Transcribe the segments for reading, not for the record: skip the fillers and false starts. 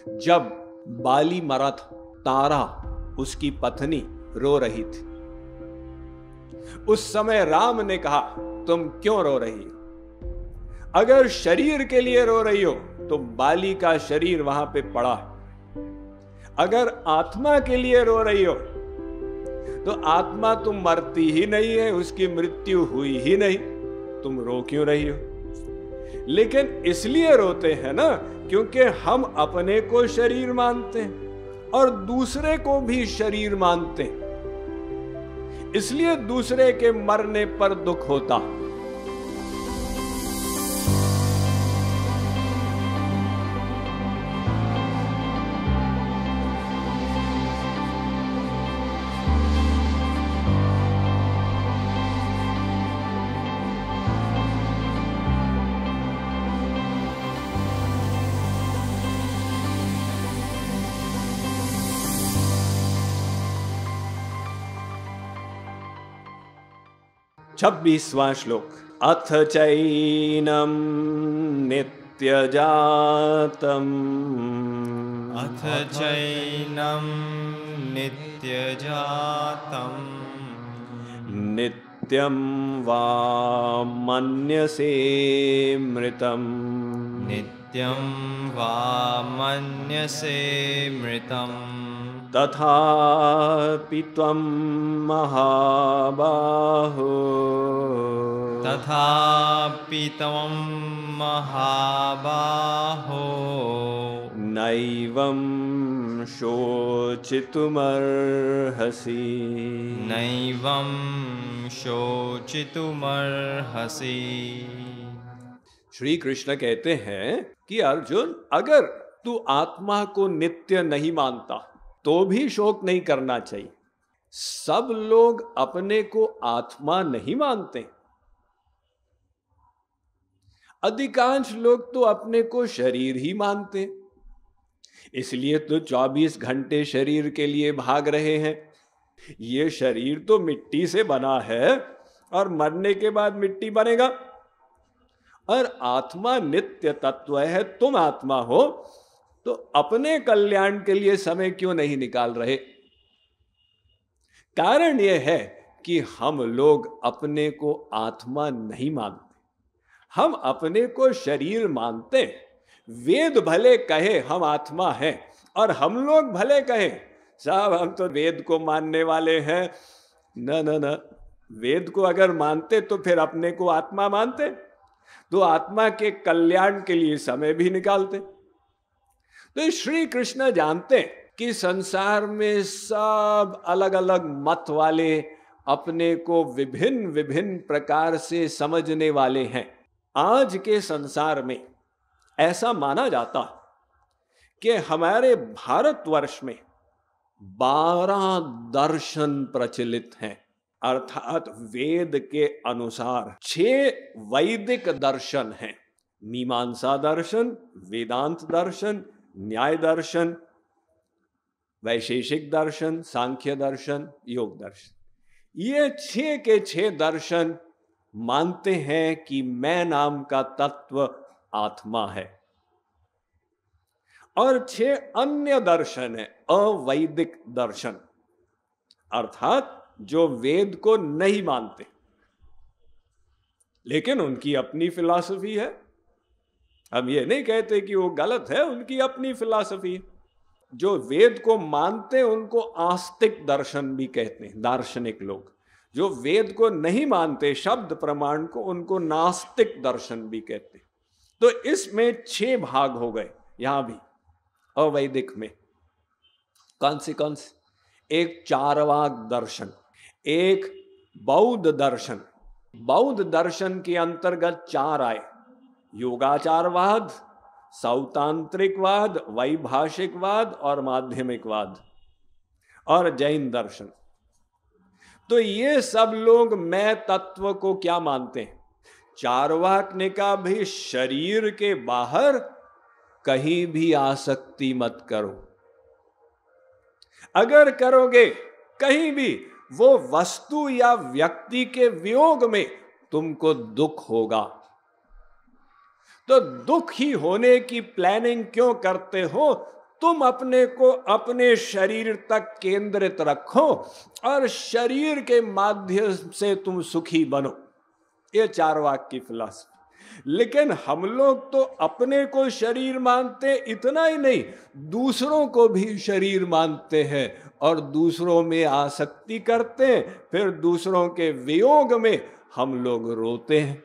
जब बाली मरा था, तारा उसकी पत्नी रो रही थी। उस समय राम ने कहा, तुम क्यों रो रही हो? अगर शरीर के लिए रो रही हो तो बाली का शरीर वहां पे पड़ा है। अगर आत्मा के लिए रो रही हो तो आत्मा तो मरती ही नहीं है, उसकी मृत्यु हुई ही नहीं, तुम रो क्यों रही हो? लेकिन इसलिए रोते हैं ना, क्योंकि हम अपने को शरीर मानते हैं और दूसरे को भी शरीर मानते हैं, इसलिए दूसरे के मरने पर दुख होता। 26वां श्लोक। अथ चैनम नित्यजातम, अथ चैनम नित्यजातम, नित्यं वा मन्यसे मृतम्, नित्यं वा मन्यसे मृतम्, तथापि त्वं महाबाहो, तथापि त्वं महाबाहो, नैवं शोचितुमर्हसि, नैवं शोचितुमर्हसि। श्री कृष्ण कहते हैं कि अर्जुन, अगर तू आत्मा को नित्य नहीं मानता तो भी शोक नहीं करना चाहिए। सब लोग अपने को आत्मा नहीं मानते। अधिकांश लोग तो अपने को शरीर ही मानते, इसलिए तो 24 घंटे शरीर के लिए भाग रहे हैं। ये शरीर तो मिट्टी से बना है और मरने के बाद मिट्टी बनेगा, और आत्मा नित्य तत्व है। तुम आत्मा हो तो अपने कल्याण के लिए समय क्यों नहीं निकाल रहे? कारण यह है कि हम लोग अपने को आत्मा नहीं मानते, हम अपने को शरीर मानते हैं। वेद भले कहे हम आत्मा हैं, और हम लोग भले कहें साहब हम तो वेद को मानने वाले हैं। न न न, वेद को अगर मानते तो फिर अपने को आत्मा मानते, तो आत्मा के कल्याण के लिए समय भी निकालते। तो श्री कृष्ण जानते हैं कि संसार में सब अलग अलग मत वाले अपने को विभिन्न विभिन्न प्रकार से समझने वाले हैं। आज के संसार में ऐसा माना जाता कि हमारे भारतवर्ष में 12 दर्शन प्रचलित हैं, अर्थात वेद के अनुसार 6 वैदिक दर्शन हैं। मीमांसा दर्शन, वेदांत दर्शन, न्याय दर्शन, वैशेषिक दर्शन, सांख्य दर्शन, योग दर्शन। ये 6 के 6 दर्शन मानते हैं कि मैं नाम का तत्व आत्मा है। और 6 अन्य दर्शन है अवैदिक दर्शन, अर्थात जो वेद को नहीं मानते, लेकिन उनकी अपनी फिलॉसफी है। हम ये नहीं कहते कि वो गलत है, उनकी अपनी फिलॉसफी है। जो वेद को मानते हैं उनको आस्तिक दर्शन भी कहते हैं, दार्शनिक लोग। जो वेद को नहीं मानते, शब्द प्रमाण को, उनको नास्तिक दर्शन भी कहते हैं। तो इसमें 6 भाग हो गए। यहां भी अवैदिक में कौन से? एक चारवाक दर्शन, एक बौद्ध दर्शन। बौद्ध दर्शन के अंतर्गत 4 आए: योगाचारवाद, सौतांत्रिकवाद, वैभाषिकवाद और माध्यमिकवाद, और जैन दर्शन। तो ये सब लोग मैं तत्व को क्या मानते हैं? चारवाक ने कहा भाई शरीर के बाहर कहीं भी आसक्ति मत करो। अगर करोगे कहीं भी, वो वस्तु या व्यक्ति के वियोग में तुमको दुख होगा। तो दुख ही होने की प्लानिंग क्यों करते हो? तुम अपने को अपने शरीर तक केंद्रित रखो और शरीर के माध्यम से तुम सुखी बनो। ये चारवाक की फिलॉसफी। लेकिन हम लोग तो अपने को शरीर मानते, इतना ही नहीं दूसरों को भी शरीर मानते हैं और दूसरों में आसक्ति करते हैं, फिर दूसरों के वियोग में हम लोग रोते हैं।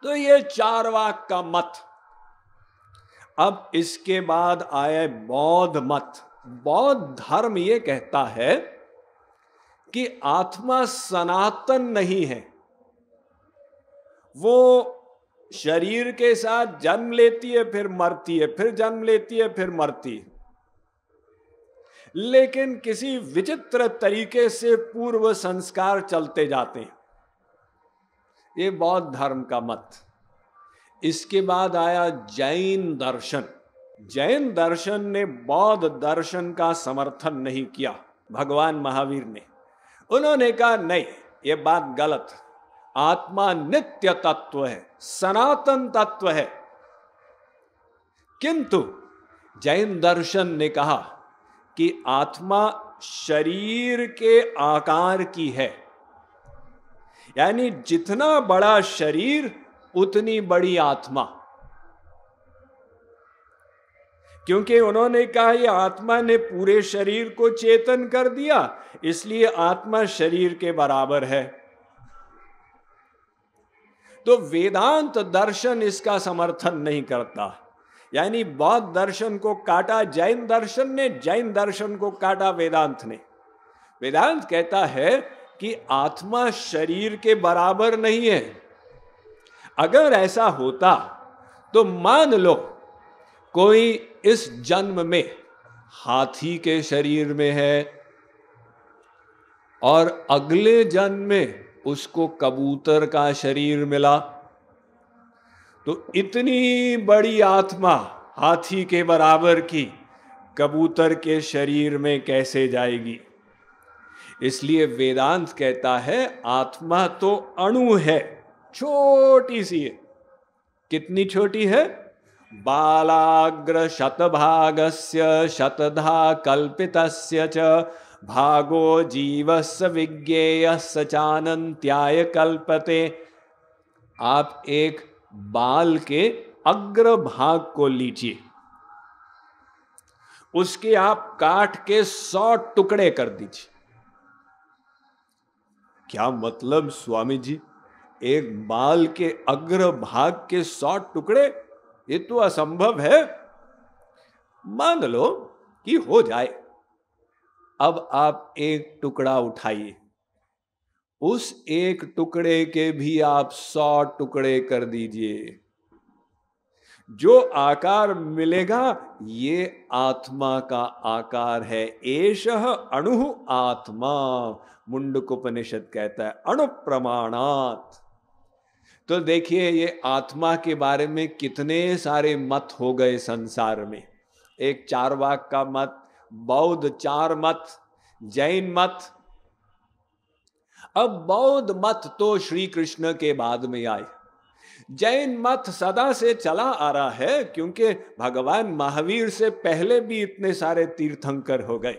तो ये चारवाक का मत। अब इसके बाद आए बौद्ध मत। बौद्ध धर्म ये कहता है कि आत्मा सनातन नहीं है, वो शरीर के साथ जन्म लेती है, फिर मरती है, फिर जन्म लेती है, फिर मरती है, लेकिन किसी विचित्र तरीके से पूर्व संस्कार चलते जाते हैं। ये बौद्ध धर्म का मत। इसके बाद आया जैन दर्शन। जैन दर्शन ने बौद्ध दर्शन का समर्थन नहीं किया। भगवान महावीर ने, उन्होंने कहा नहीं, ये बात गलत। आत्मा नित्य तत्व है, सनातन तत्व है। किंतु जैन दर्शन ने कहा कि आत्मा शरीर के आकार की है, यानी जितना बड़ा शरीर उतनी बड़ी आत्मा। क्योंकि उन्होंने कहा ये आत्मा ने पूरे शरीर को चेतन कर दिया, इसलिए आत्मा शरीर के बराबर है। तो वेदांत दर्शन इसका समर्थन नहीं करता। यानी बौद्ध दर्शन को काटा जैन दर्शन ने, जैन दर्शन को काटा वेदांत ने। वेदांत कहता है कि आत्मा शरीर के बराबर नहीं है। अगर ऐसा होता तो मान लो कोई इस जन्म में हाथी के शरीर में है और अगले जन्म में उसको कबूतर का शरीर मिला, तो इतनी बड़ी आत्मा हाथी के बराबर की कबूतर के शरीर में कैसे जाएगी? इसलिए वेदांत कहता है आत्मा तो अणु है, छोटी सी है। कितनी छोटी है? बालाग्र शतभागस्य शतधा कल्पितस्य च भागो जीवस्य विज्ञेयस्य चानन्त्याय कल्पते। आप एक बाल के अग्र भाग को लीजिए, उसके आप काट के 100 टुकड़े कर दीजिए। क्या मतलब स्वामी जी, एक बाल के अग्र भाग के 100 टुकड़े? ये तो असंभव है। मान लो कि हो जाए। अब आप एक टुकड़ा उठाइए, उस एक टुकड़े के भी आप 100 टुकड़े कर दीजिए। जो आकार मिलेगा ये आत्मा का आकार है। एषः अणुः आत्मा, मुंडकोपनिषद कहता है, अणु प्रमाणात्। तो देखिए ये आत्मा के बारे में कितने सारे मत हो गए संसार में। एक चारवाक का मत, बौद्ध 4 मत, जैन मत। अब बौद्ध मत तो श्री कृष्ण के बाद में आए। जैन मत सदा से चला आ रहा है, क्योंकि भगवान महावीर से पहले भी इतने सारे तीर्थंकर हो गए,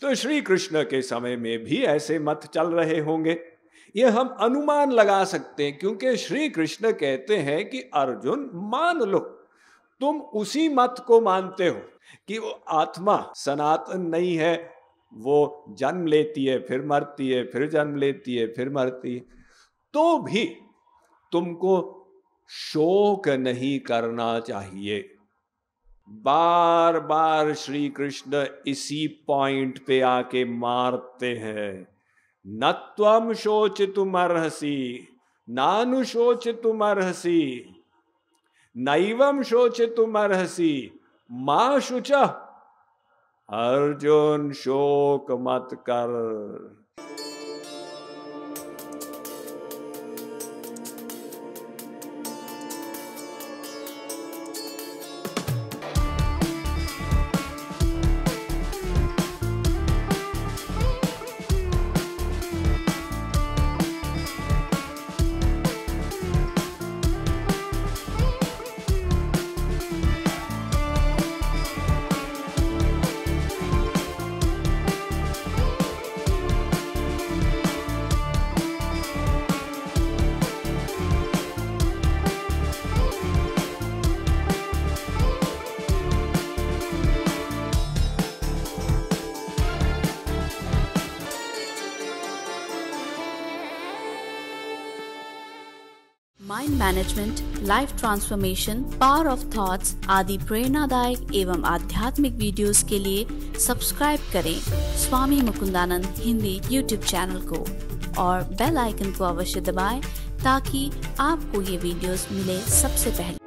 तो श्री कृष्ण के समय में भी ऐसे मत चल रहे होंगे। ये हम अनुमान लगा सकते हैं, क्योंकि श्री कृष्ण कहते हैं कि अर्जुन मान लो तुम उसी मत को मानते हो कि वो आत्मा सनातन नहीं है, वो जन्म लेती है फिर मरती है, फिर जन्म लेती है फिर मरती है, तो भी तुमको शोक नहीं करना चाहिए। बार बार श्री कृष्ण इसी पॉइंट पे आके मारते हैं। न त्वं शोचितुमर्हसि नानुशोचितुमर्हसि नैवं शोचितुमर्हसि मा शुचः। अर्जुन शोक मत कर। Mind management, life transformation, power of thoughts आदि प्रेरणादायक एवं आध्यात्मिक वीडियोस के लिए सब्सक्राइब करें स्वामी मुकुंदानंद हिंदी यूट्यूब चैनल को और बेल आइकन को अवश्य दबाएं ताकि आपको ये वीडियोस मिले सबसे पहले।